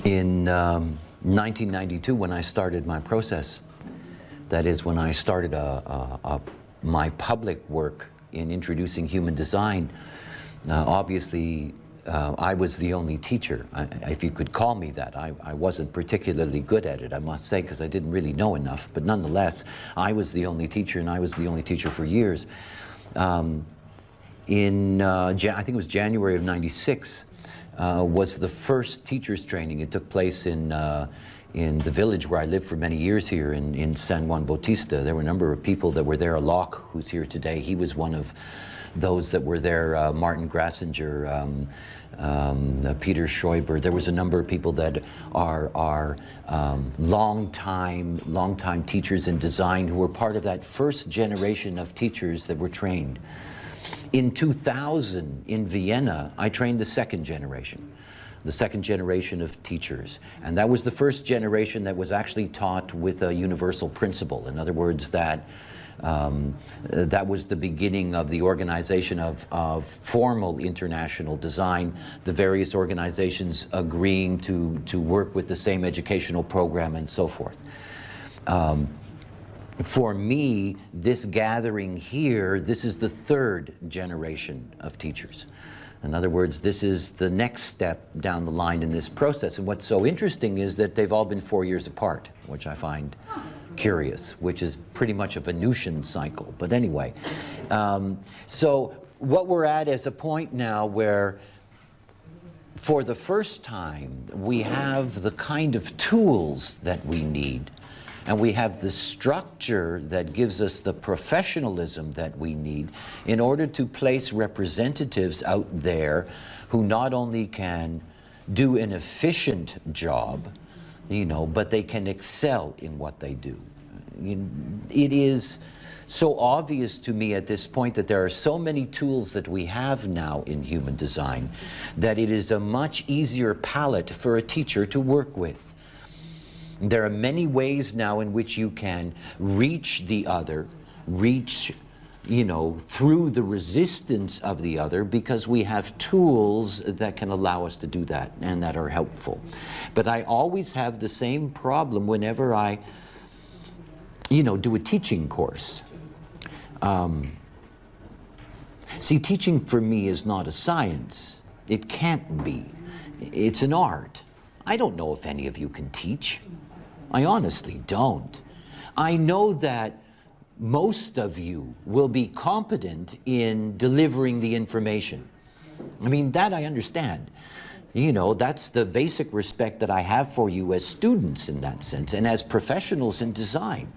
In 1992, when I started my process, that is when I started my public work in introducing human design, obviously I was the only teacher, if you could call me that. I wasn't particularly good at it, I must say, because I didn't really know enough, but nonetheless, I was the only teacher, and I was the only teacher for years. I think it was January of '96, was the first teachers training. It took place in the village where I lived for many years here in San Juan Bautista. There were a number of people that were there. Locke, who's here today, he was one of those that were there. Martin Grassinger, Peter Scheuber. There was a number of people that are long-time teachers in design who were part of that first generation of teachers that were trained. In 2000, in Vienna, I trained the second generation of teachers. And that was the first generation that was actually taught with a universal principle. In other words, that was the beginning of the organization of formal international design, the various organizations agreeing to work with the same educational program and so forth. For me, this gathering here, this is the third generation of teachers. In other words, this is the next step down the line in this process. And what's so interesting is that they've all been 4 years apart, which I find curious, which is pretty much a Venusian cycle. But anyway, so what we're at is a point now where for the first time we have the kind of tools that we need, and we have the structure that gives us the professionalism that we need in order to place representatives out there who not only can do an efficient job, but they can excel in what they do. It is so obvious to me at this point that there are so many tools that we have now in human design that it is a much easier palette for a teacher to work with. There are many ways now in which you can reach the other, through the resistance of the other, because we have tools that can allow us to do that and that are helpful. But I always have the same problem whenever I, do a teaching course. See, teaching for me is not a science. It can't be. It's an art. I don't know if any of you can teach. I honestly don't. I know that most of you will be competent in delivering the information. I mean, that I understand. That's the basic respect that I have for you as students in that sense, and as professionals in design.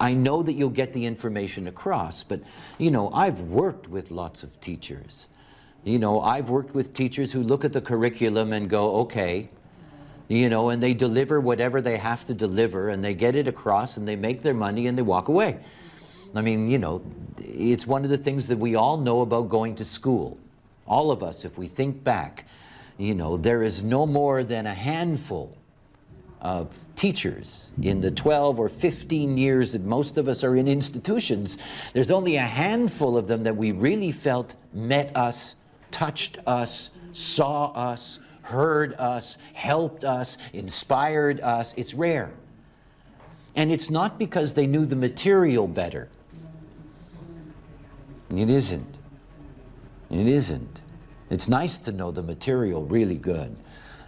I know that you'll get the information across, but, I've worked with lots of teachers. I've worked with teachers who look at the curriculum and go, okay, and they deliver whatever they have to deliver, and they get it across, and they make their money, and they walk away. I mean, it's one of the things that we all know about going to school. All of us, if we think back, there is no more than a handful of teachers in the 12 or 15 years that most of us are in institutions. There's only a handful of them that we really felt met us, touched us, saw us, heard us, helped us, inspired us. It's rare. And it's not because they knew the material better. It isn't. It isn't. It's nice to know the material really good.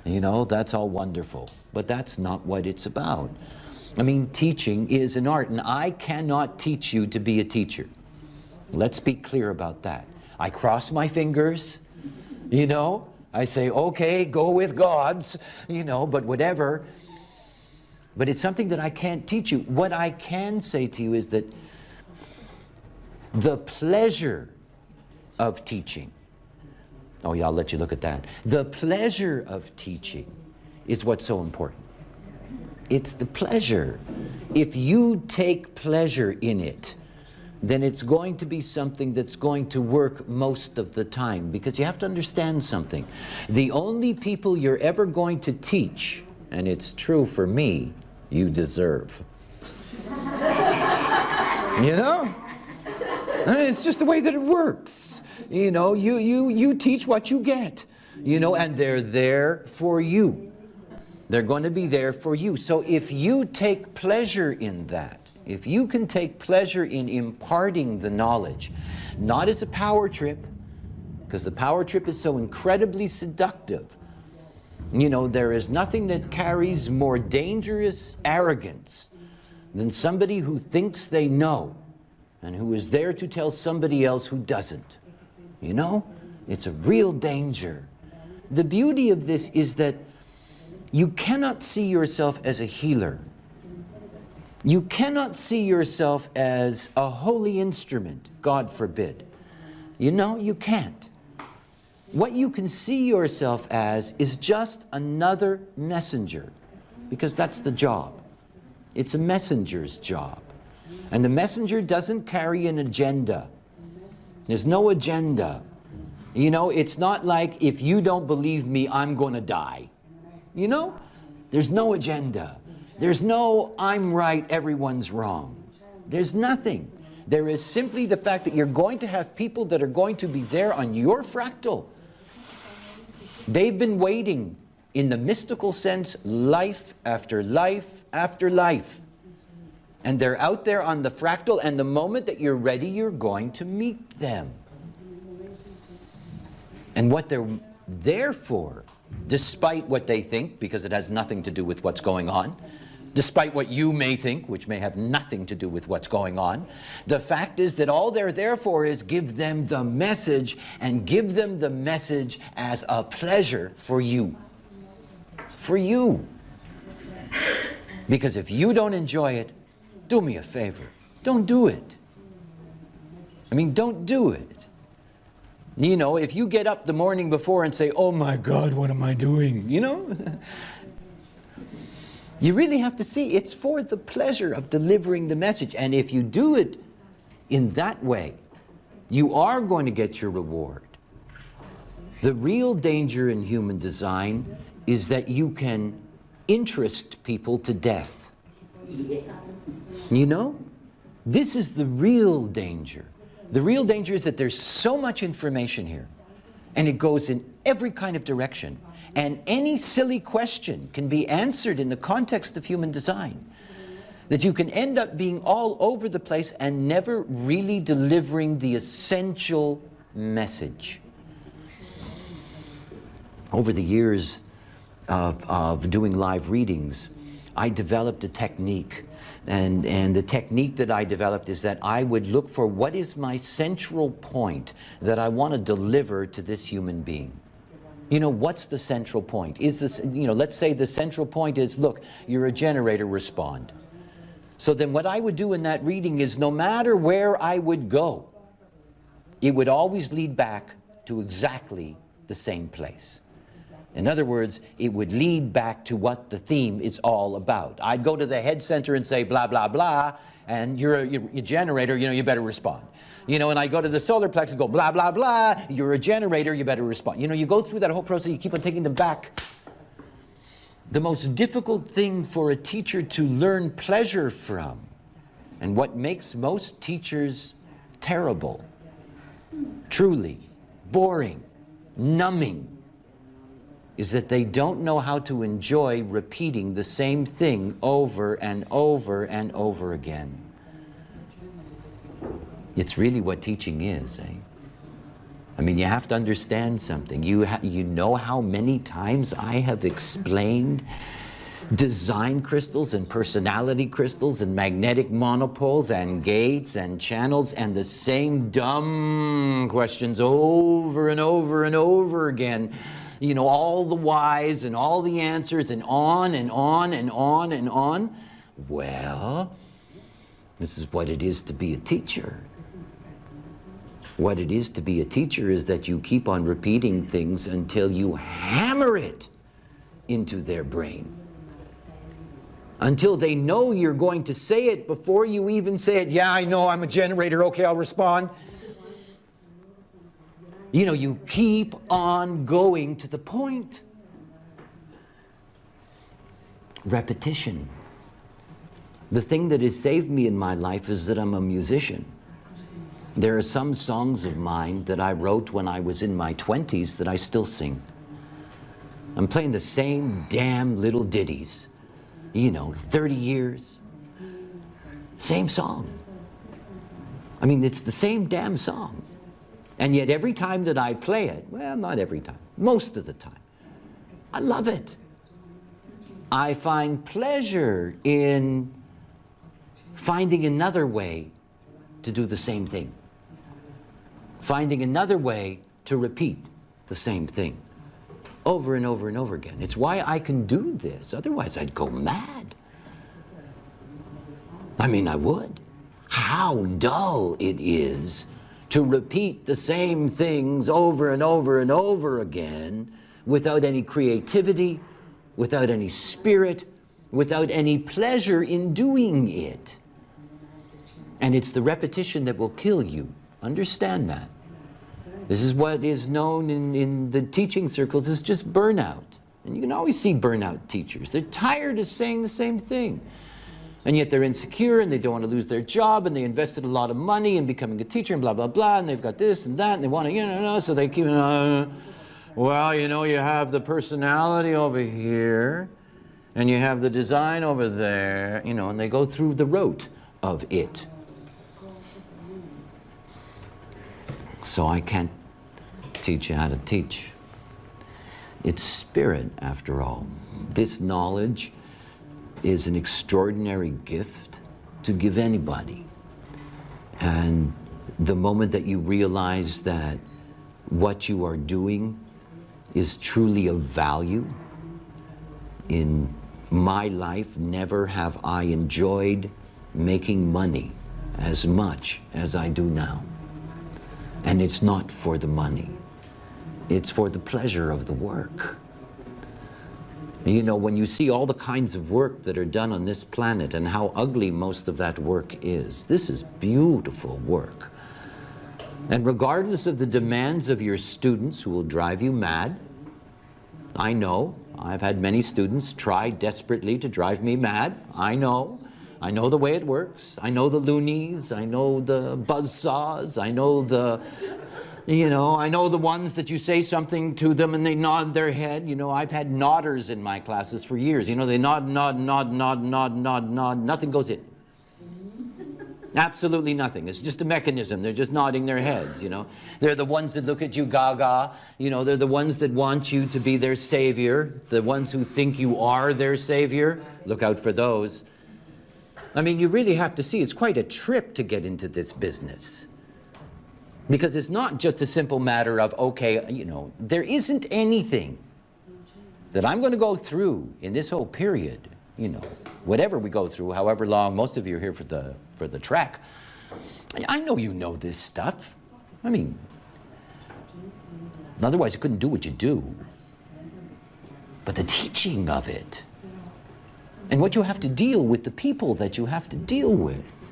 That's all wonderful. But that's not what it's about. I mean, teaching is an art, and I cannot teach you to be a teacher. Let's be clear about that. I cross my fingers, I say, okay, go with God's, but whatever. But it's something that I can't teach you. What I can say to you is that the pleasure of teaching, oh yeah, I'll let you look at that. The pleasure of teaching is what's so important. It's the pleasure. If you take pleasure in it, then it's going to be something that's going to work most of the time, because you have to understand something. The only people you're ever going to teach, and it's true for me, you deserve. It's just the way that it works. You teach what you get, and they're there for you. They're going to be there for you. So if you take pleasure in that, if you can take pleasure in imparting the knowledge, not as a power trip, because the power trip is so incredibly seductive. You know, there is nothing that carries more dangerous arrogance than somebody who thinks they know and who is there to tell somebody else who doesn't. You know, it's a real danger. The beauty of this is that you cannot see yourself as a healer. You cannot see yourself as a holy instrument, God forbid. You know, you can't. What you can see yourself as is just another messenger, because that's the job. It's a messenger's job. And the messenger doesn't carry an agenda. There's no agenda. You know, it's not like, if you don't believe me, I'm going to die. You know, there's no agenda. There's no, I'm right, everyone's wrong. There's nothing. There is simply the fact that you're going to have people that are going to be there on your fractal. They've been waiting, in the mystical sense, life after life after life. And they're out there on the fractal, and the moment that you're ready, you're going to meet them. And what they're there for, despite what they think, because it has nothing to do with what's going on, despite what you may think, which may have nothing to do with what's going on, the fact is that all they're there for is give them the message, and give them the message as a pleasure for you. For you. Because if you don't enjoy it, do me a favor. Don't do it. I mean, don't do it. You know, if you get up the morning before and say, oh my God, what am I doing? You know? You really have to see it's for the pleasure of delivering the message. And if you do it in that way, you are going to get your reward. The real danger in human design is that you can interest people to death. You know? This is the real danger. The real danger is that there's so much information here, and it goes in every kind of direction. And any silly question can be answered in the context of human design. That you can end up being all over the place and never really delivering the essential message. Over the years of doing live readings, I developed a technique. And the technique that I developed is that I would look for what is my central point that I want to deliver to this human being. You know, what's the central point? Is this, you know, let's say the central point is, look, you're a generator, respond. So then what I would do in that reading is, no matter where I would go, it would always lead back to exactly the same place. In other words, it would lead back to what the theme is all about. I'd go to the head center and say, blah, blah, blah, and you're a generator, you know, you better respond. You know, and I go to the solar plex and go, blah, blah, blah, you're a generator, you better respond. You know, you go through that whole process, you keep on taking them back. The most difficult thing for a teacher to learn pleasure from, and what makes most teachers terrible, truly boring, numbing, is that they don't know how to enjoy repeating the same thing over and over and over again. It's really what teaching is, eh? I mean, you have to understand something. You know how many times I have explained design crystals and personality crystals and magnetic monopoles and gates and channels, and the same dumb questions over and over and over again. You know, all the whys and all the answers, and on and on and on and on. Well, this is what it is to be a teacher. What it is to be a teacher is that you keep on repeating things until you hammer it into their brain. Until they know you're going to say it before you even say it. Yeah, I know, I'm a generator, okay, I'll respond. You know, you keep on going to the point. Repetition. The thing that has saved me in my life is that I'm a musician. There are some songs of mine that I wrote when I was in my 20s that I still sing. I'm playing the same damn little ditties. 30 years. Same song. I mean, it's the same damn song. And yet every time that I play it, well, not every time, most of the time, I love it. I find pleasure in finding another way to do the same thing. Finding another way to repeat the same thing over and over and over again. It's why I can do this. Otherwise, I'd go mad. I mean, I would. How dull it is to repeat the same things over and over and over again without any creativity, without any spirit, without any pleasure in doing it. And it's the repetition that will kill you. Understand that. This is what is known in the teaching circles as just burnout. And you can always see burnout teachers. They're tired of saying the same thing. And yet they're insecure and they don't want to lose their job and they invested a lot of money in becoming a teacher and blah, blah, blah. And they've got this and that and they want to, so they keep, well, you have the personality over here and you have the design over there, and they go through the rote of it. So I can't teach you how to teach. It's spirit, after all. This knowledge is an extraordinary gift to give anybody. And the moment that you realize that what you are doing is truly of value, in my life, never have I enjoyed making money as much as I do now. And it's not for the money. It's for the pleasure of the work. When you see all the kinds of work that are done on this planet and how ugly most of that work is, this is beautiful work. And regardless of the demands of your students who will drive you mad, I know, I've had many students try desperately to drive me mad. I know the way it works. I know the loonies, I know the buzzsaws, I know the ones that you say something to them and they nod their head. I've had nodders in my classes for years. They nod, nothing goes in. Absolutely nothing. It's just a mechanism. They're just nodding their heads, They're the ones that look at you gaga. They're the ones that want you to be their savior. The ones who think you are their savior. Look out for those. I mean, you really have to see, it's quite a trip to get into this business. Because it's not just a simple matter of, okay, there isn't anything that I'm going to go through in this whole period, whatever we go through, however long, most of you are here for the trek. I know you know this stuff. I mean, otherwise you couldn't do what you do. But the teaching of it, and what you have to deal with, the people that you have to deal with.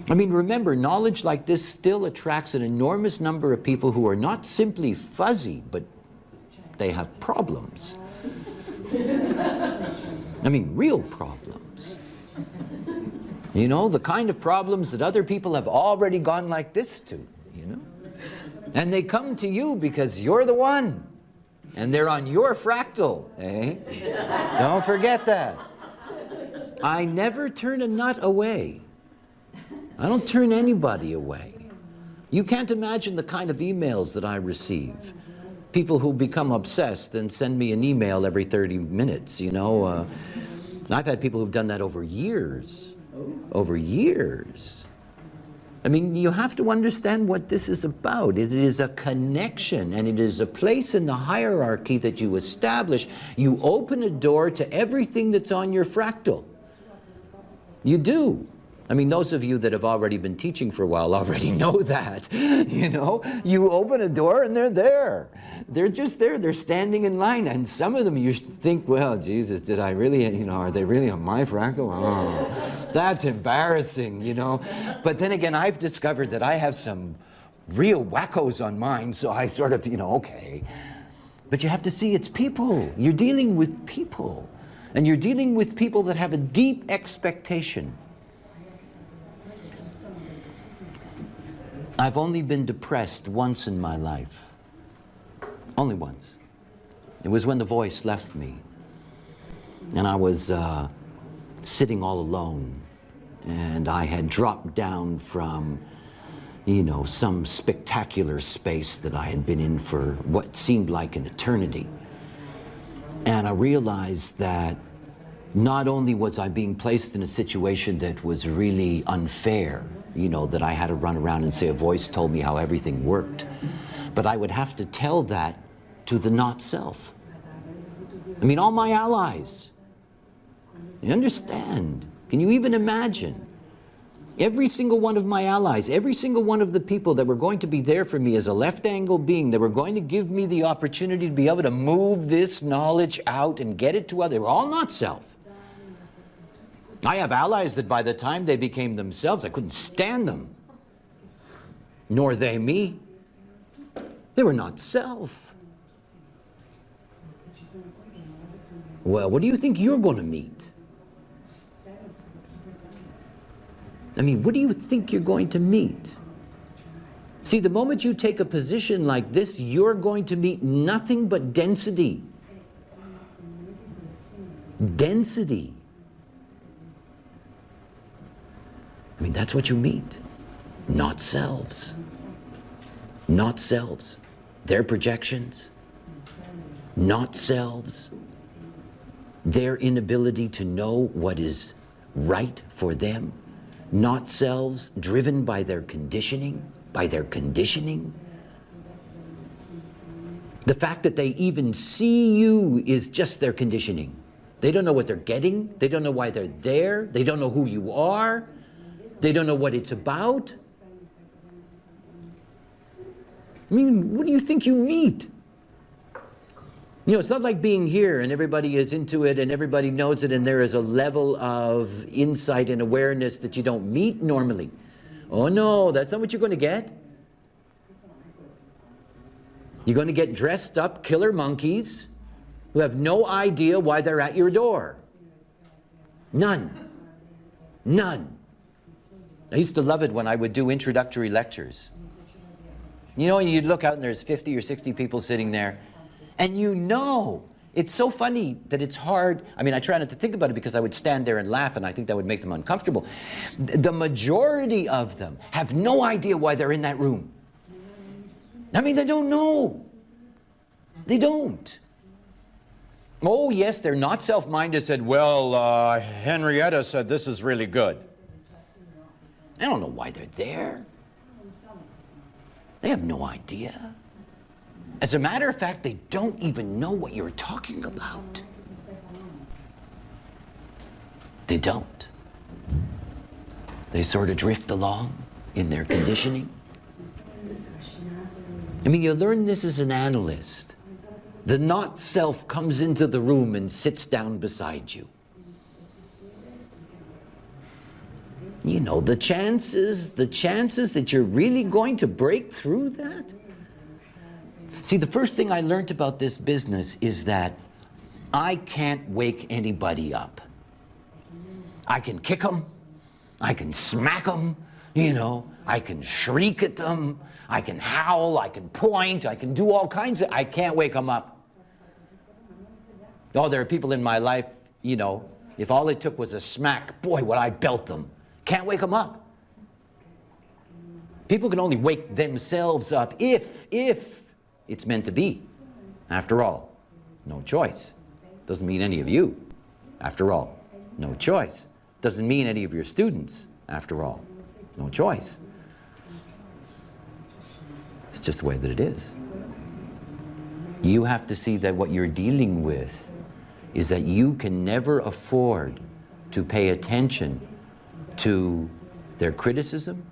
I mean, remember, knowledge like this still attracts an enormous number of people who are not simply fuzzy, but they have problems. I mean, real problems. The kind of problems that other people have already gone like this to, And they come to you because you're the one. And they're on your fractal, eh? Don't forget that. I never turn a nut away. I don't turn anybody away. You can't imagine the kind of emails that I receive. People who become obsessed and send me an email every 30 minutes, I've had people who've done that over years. Over years. I mean, you have to understand what this is about. It is a connection, and it is a place in the hierarchy that you establish. You open a door to everything that's on your fractal. You do. I mean, those of you that have already been teaching for a while already know that. You open a door and they're there. They're just there. They're standing in line. And some of them you think, well, Jesus, did I really, are they really on my fractal? Oh, that's embarrassing, But then again, I've discovered that I have some real wackos on mine, so I sort of, okay. But you have to see it's people. You're dealing with people. And you're dealing with people that have a deep expectation. I've only been depressed once in my life. Only once. It was when the voice left me. And I was sitting all alone. And I had dropped down from, you know, some spectacular space that I had been in for what seemed like an eternity. And I realized that not only was I being placed in a situation that was really unfair, you know, that I had to run around and say a voice told me how everything worked, but I would have to tell that to the not self. I mean, all my allies. You understand? Can you even imagine? Every single one of my allies, every single one of the people that were going to be there for me as a left-angle being, that were going to give me the opportunity to be able to move this knowledge out and get it to others, they were all not self. I have allies that by the time they became themselves, I couldn't stand them. Nor they me. They were not self. Well, what do you think you're going to meet? I mean, what do you think you're going to meet? See, the moment you take a position like this, you're going to meet nothing but density. Density. I mean, that's what you meet. Not selves. Not selves. Their projections. Not selves. Their inability to know what is right for them. Not selves driven by their conditioning. By their conditioning. The fact that they even see you is just their conditioning. They don't know what they're getting. They don't know why they're there. They don't know who you are. They don't know what it's about. I mean, what do you think you meet? You know, it's not like being here and everybody is into it and everybody knows it and there is a level of insight and awareness that you don't meet normally. Oh no, that's not what you're going to get. You're going to get dressed up killer monkeys who have no idea why they're at your door. None. None. I used to love it when I would do introductory lectures. You know, you'd look out and there's 50 or 60 people sitting there. And you know, it's so funny that it's hard. I mean, I try not to think about it because I would stand there and laugh and I think that would make them uncomfortable. The majority of them have no idea why they're in that room. I mean, they don't know. They don't. Oh, yes, they're not self-minded. Said, well, Henrietta said this is really good. They don't know why they're there. They have no idea. As a matter of fact, they don't even know what you're talking about. They don't. They sort of drift along in their conditioning. I mean, you learn this as an analyst. The not self comes into the room and sits down beside you. You know, the chances that you're really going to break through that. See, the first thing I learned about this business is that I can't wake anybody up. I can kick them, I can smack them, you know, I can shriek at them, I can howl, I can point, I can do all kinds of, I can't wake them up. Oh, there are people in my life, you know, if all it took was a smack, boy, would I belt them. Can't wake them up. People can only wake themselves up if it's meant to be. After all, no choice. Doesn't mean any of you. After all, no choice. Doesn't mean any of your students. After all, no choice. It's just the way that it is. You have to see that what you're dealing with is that you can never afford to pay attention to their criticism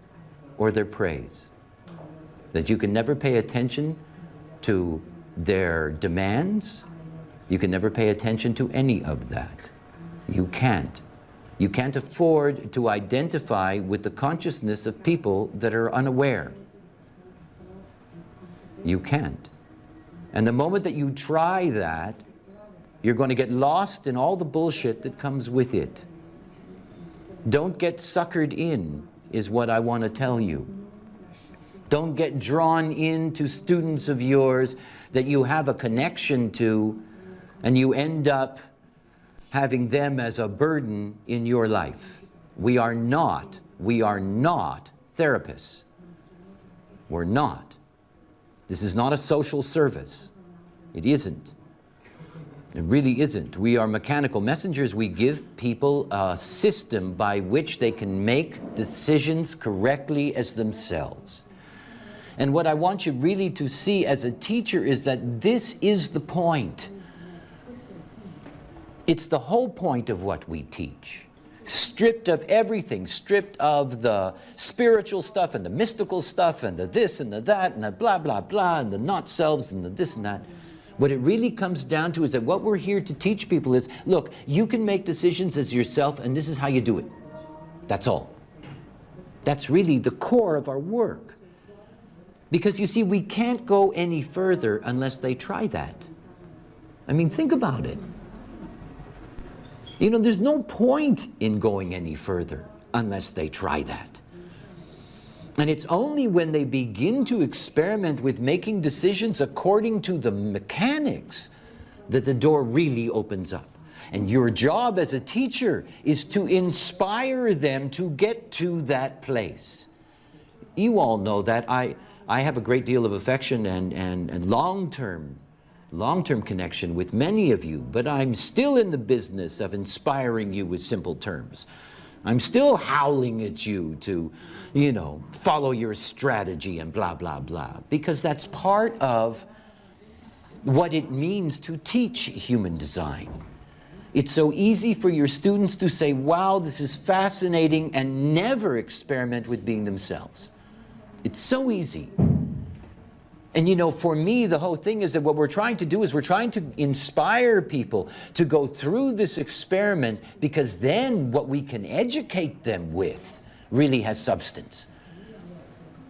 or their praise. That you can never pay attention to their demands. You can never pay attention to any of that. You can't. You can't afford to identify with the consciousness of people that are unaware. You can't. And the moment that you try that, you're going to get lost in all the bullshit that comes with it. Don't get suckered in, is what I want to tell you. Don't get drawn into students of yours that you have a connection to, and you end up having them as a burden in your life. We are not therapists. We're not. This is not a social service. It isn't. It really isn't. We are mechanical messengers. We give people a system by which they can make decisions correctly as themselves. And what I want you really to see as a teacher is that this is the point. It's the whole point of what we teach. Stripped of everything, stripped of the spiritual stuff and the mystical stuff and the this and the that and the blah, blah, blah and the not selves and the this and that. What it really comes down to is that what we're here to teach people is, look, you can make decisions as yourself and this is how you do it. That's all. That's really the core of our work. Because you see, we can't go any further unless they try that. I mean, think about it. You know, there's no point in going any further unless they try that. And it's only when they begin to experiment with making decisions according to the mechanics that the door really opens up. And your job as a teacher is to inspire them to get to that place. You all know that I have a great deal of affection and long-term connection with many of you, but I'm still in the business of inspiring you with simple terms. I'm still howling at you to, you know, follow your strategy and blah, blah, blah, because that's part of what it means to teach human design. It's so easy for your students to say, wow, this is fascinating, and never experiment with being themselves. It's so easy. And you know, for me, the whole thing is that what we're trying to do is we're trying to inspire people to go through this experiment, because then what we can educate them with really has substance.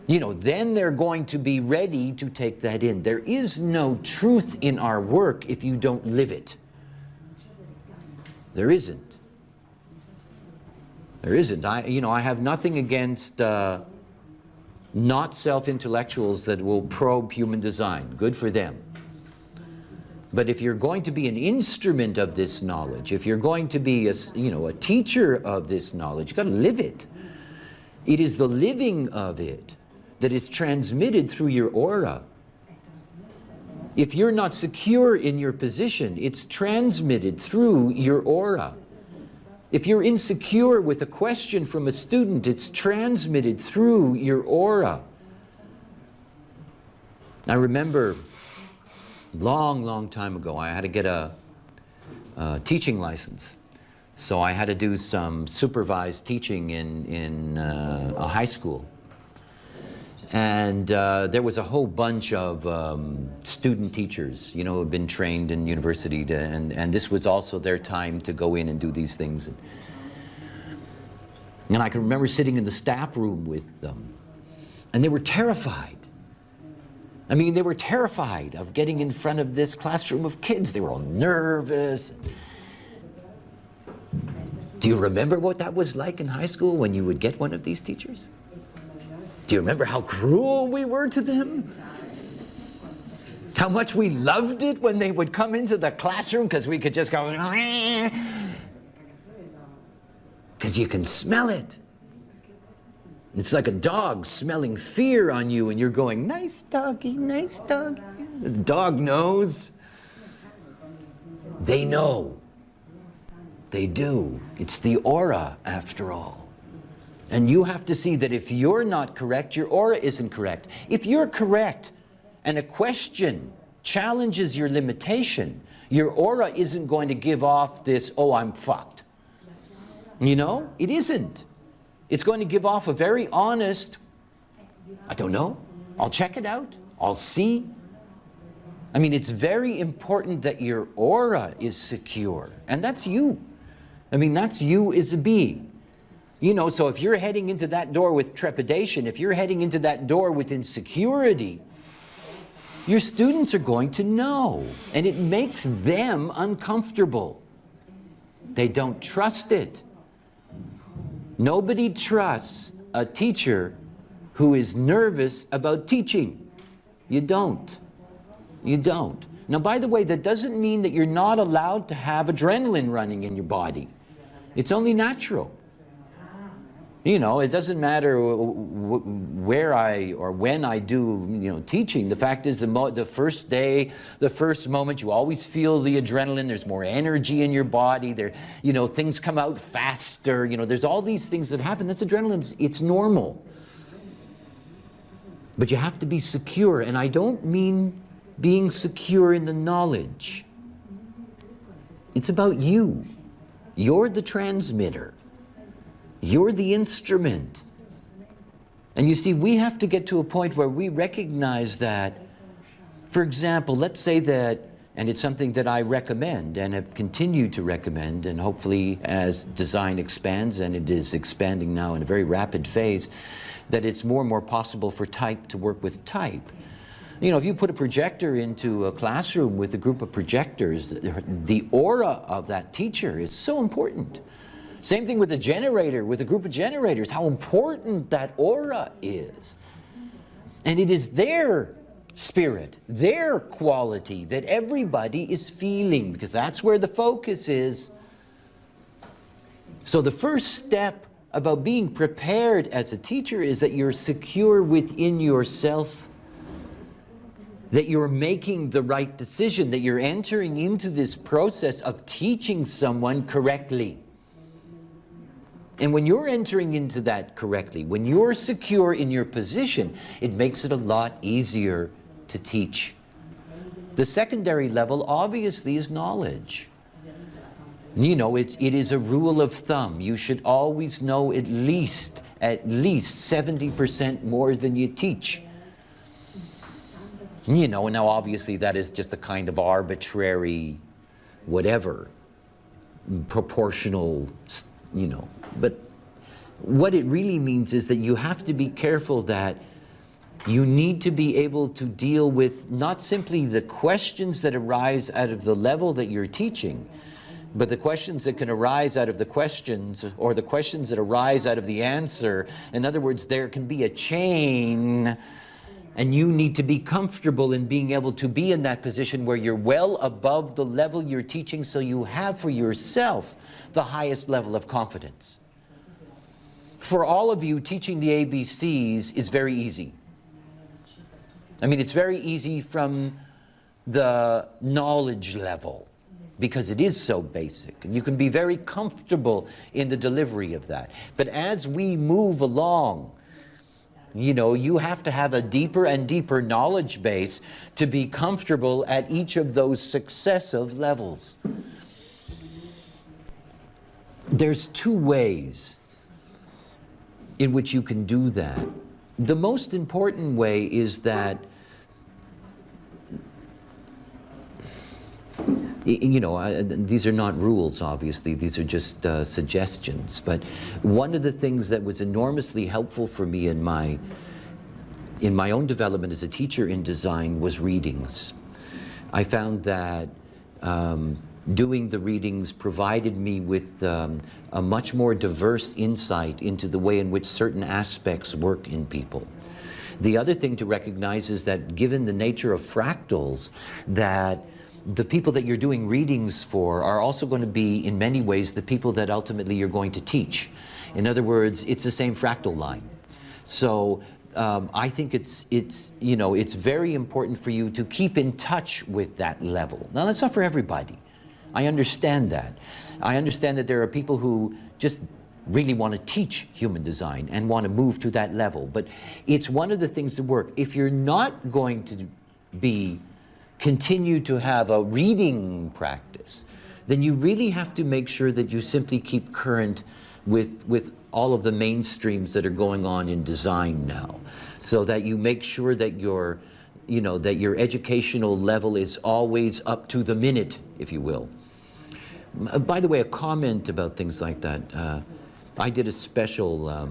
You know, then they're going to be ready to take that in. There is no truth in our work if you don't live it. There isn't. There isn't. I have nothing against not self-intellectuals that will probe human design. Good for them. But if you're going to be an instrument of this knowledge, if you're going to be a teacher of this knowledge, you've got to live it. It is the living of it that is transmitted through your aura. If you're not secure in your position, it's transmitted through your aura. If you're insecure with a question from a student, it's transmitted through your aura. I remember long time ago, I had to get a teaching license. So I had to do some supervised teaching in a high school. And there was a whole bunch of student teachers, you know, who had been trained in university, and this was also their time to go in and do these things. And I can remember sitting in the staff room with them, and they were terrified. I mean, they were terrified of getting in front of this classroom of kids. They were all nervous. Do you remember what that was like in high school when you would get one of these teachers? Do you remember how cruel we were to them? How much we loved it when they would come into the classroom because we could just go, because you can smell it. It's like a dog smelling fear on you and you're going, nice doggy, nice doggy. The dog knows. They know. They do. It's the aura after all. And you have to see that if you're not correct, your aura isn't correct. If you're correct and a question challenges your limitation, your aura isn't going to give off this, oh, I'm fucked. You know, it isn't. It's going to give off a very honest, I don't know, I'll check it out, I'll see. I mean, it's very important that your aura is secure. And that's you. I mean, that's you as a being. You know, so if you're heading into that door with trepidation, if you're heading into that door with insecurity, your students are going to know, and it makes them uncomfortable. They don't trust it. Nobody trusts a teacher who is nervous about teaching. You don't. You don't. Now, by the way, that doesn't mean that you're not allowed to have adrenaline running in your body. It's only natural. You know, it doesn't matter where or when I do, teaching. The fact is, the first day, the first moment, you always feel the adrenaline. There's more energy in your body. Things come out faster. There's all these things that happen. That's adrenaline. It's normal. But you have to be secure, and I don't mean being secure in the knowledge. It's about you. You're the transmitter. You're the instrument. And you see, we have to get to a point where we recognize that, for example, let's say that, and it's something that I recommend and have continued to recommend, and hopefully as design expands, and it is expanding now in a very rapid phase, that it's more and more possible for type to work with type. If you put a projector into a classroom with a group of projectors, the aura of that teacher is so important. Same thing with a generator, with a group of generators, how important that aura is. And it is their spirit, their quality that everybody is feeling, because that's where the focus is. So the first step about being prepared as a teacher is that you're secure within yourself, that you're making the right decision, that you're entering into this process of teaching someone correctly. And when you're entering into that correctly, when you're secure in your position, it makes it a lot easier to teach. The secondary level obviously is knowledge. It is a rule of thumb. You should always know at least 70% more than you teach. Now obviously that is just a kind of arbitrary, whatever, proportional, But what it really means is that you have to be careful that you need to be able to deal with not simply the questions that arise out of the level that you're teaching, but the questions that can arise out of the questions, or the questions that arise out of the answer. In other words, there can be a chain, and you need to be comfortable in being able to be in that position where you're well above the level you're teaching, so you have for yourself the highest level of confidence. For all of you, teaching the ABCs is very easy. I mean, it's very easy from the knowledge level, because it is so basic, and you can be very comfortable in the delivery of that. But as we move along, you have to have a deeper and deeper knowledge base to be comfortable at each of those successive levels. There's two ways in which you can do that. The most important way is that, these are not rules, obviously, these are just suggestions, but one of the things that was enormously helpful for me in my own development as a teacher in design was readings. I found that doing the readings provided me with a much more diverse insight into the way in which certain aspects work in people. The other thing to recognize is that given the nature of fractals, that the people that you're doing readings for are also going to be, in many ways, the people that ultimately you're going to teach. In other words, it's the same fractal line. So I think it's very important for you to keep in touch with that level. Now, that's not for everybody. I understand that. I understand that there are people who just really want to teach human design and want to move to that level. But it's one of the things to work. If you're not going to continue to have a reading practice, then you really have to make sure that you simply keep current with all of the mainstreams that are going on in design now, so that you make sure that your educational level is always up to the minute, if you will. By the way, a comment about things like that. I did a special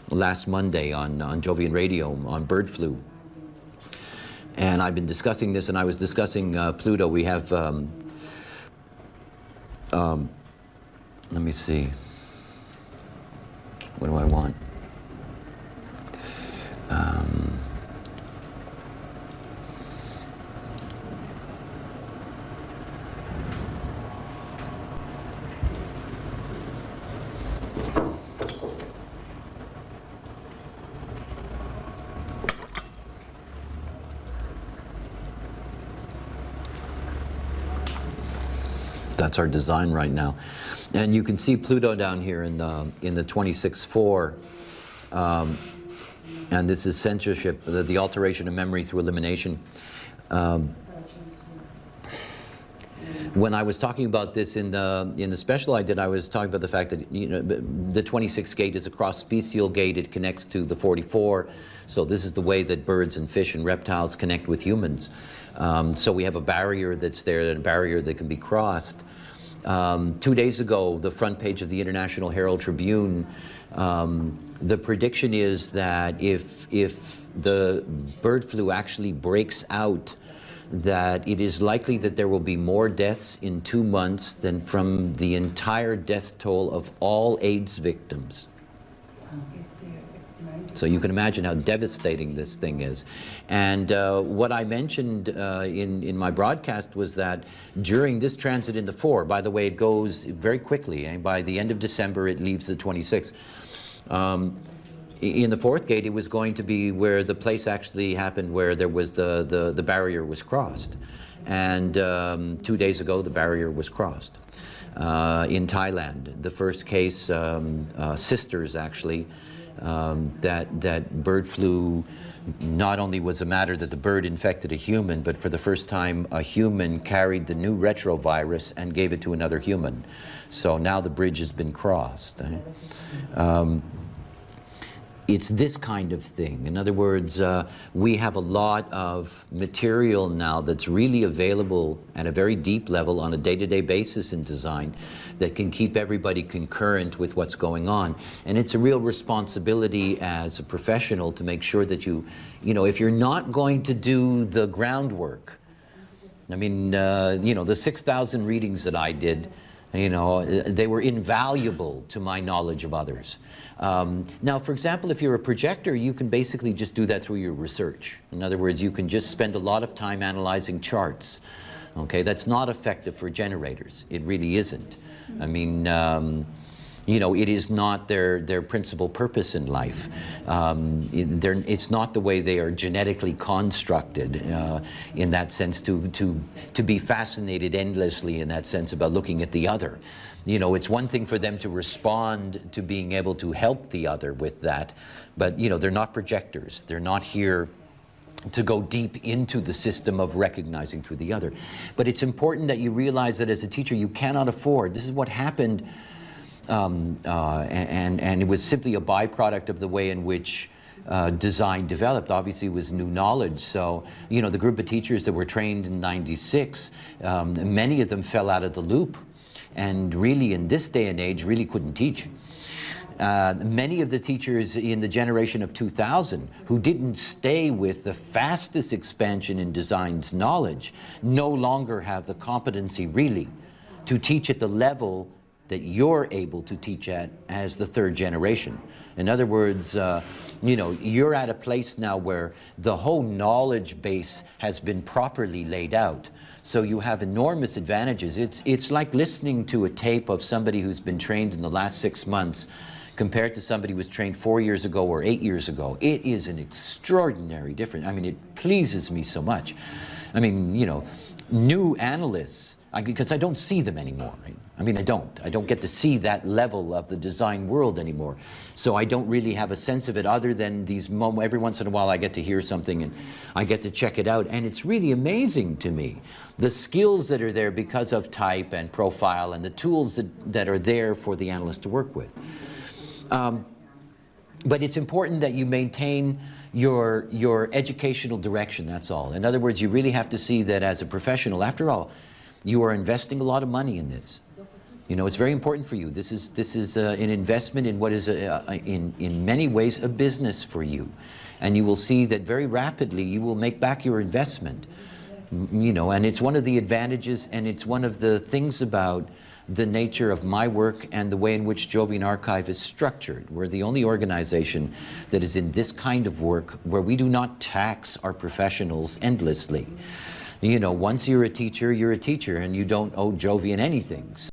last Monday on Jovian Radio on bird flu. And I've been discussing this, and I was discussing Pluto. We have, let me see. What do I want? That's our design right now. And you can see Pluto down here in the 26.4. And this is censorship, the alteration of memory through elimination. When I was talking about this in the special I did, I was talking about the fact that, you know, the 26 gate is a cross-special gate. It connects to the 44. So this is the way that birds and fish and reptiles connect with humans. So we have a barrier that's there, and a barrier that can be crossed. 2 days ago, the front page of the International Herald Tribune, the prediction is that if the bird flu actually breaks out, that it is likely that there will be more deaths in 2 months than from the entire death toll of all AIDS victims. So you can imagine how devastating this thing is. And what I mentioned in my broadcast was that during this transit in the 4, by the way, it goes very quickly, and by the end of December it leaves the 26. In the 4th gate, it was going to be where the place actually happened where there was the barrier was crossed. And 2 days ago, the barrier was crossed. In Thailand, the first case, sisters actually, that bird flu not only was a matter that the bird infected a human, but for the first time a human carried the new retrovirus and gave it to another human. So now the bridge has been crossed. It's this kind of thing. In other words, we have a lot of material now that's really available at a very deep level on a day-to-day basis in design that can keep everybody concurrent with what's going on. And it's a real responsibility as a professional to make sure that you know, if you're not going to do the groundwork, I mean, you know, the 6,000 readings that I did, you know, they were invaluable to my knowledge of others. Now, for example, if you're a projector, you can basically just do that through your research. In other words, you can just spend a lot of time analyzing charts. Okay, that's not effective for generators. It really isn't. I mean, you know, it is not their principal purpose in life. It's not the way they are genetically constructed in that sense to be fascinated endlessly in that sense about looking at the other. You know, it's one thing for them to respond to being able to help the other with that, but, you know, they're not projectors. They're not here to go deep into the system of recognizing through the other. But it's important that you realize that as a teacher, you cannot afford. This is what happened, and it was simply a byproduct of the way in which design developed. Obviously, it was new knowledge. So, you know, the group of teachers that were trained in '96, many of them fell out of the loop. And really, in this day and age, really couldn't teach. Many of the teachers in the generation of 2000 who didn't stay with the fastest expansion in design's knowledge no longer have the competency really to teach at the level that you're able to teach at as the 3rd generation. In other words, you know, you're at a place now where the whole knowledge base has been properly laid out. So you have enormous advantages. It's like listening to a tape of somebody who's been trained in the last 6 months compared to somebody who was trained 4 years ago or 8 years ago. It is an extraordinary difference. I mean, it pleases me so much. I mean, you know, new analysts, because I don't see them anymore, right? I mean, I don't get to see that level of the design world anymore. So I don't really have a sense of it other than these moments. Every once in a while I get to hear something and I get to check it out. And it's really amazing to me, the skills that are there because of type and profile and the tools that are there for the analyst to work with. But it's important that you maintain your educational direction, that's all. In other words, you really have to see that as a professional, after all, you are investing a lot of money in this. You know, it's very important for you. This is an investment in what is, in many ways, a business for you. And you will see that very rapidly you will make back your investment. You know, and it's one of the advantages, and it's one of the things about the nature of my work and the way in which Jovian Archive is structured. We're the only organization that is in this kind of work where we do not tax our professionals endlessly. You know, once you're a teacher, and you don't owe Jovian anything.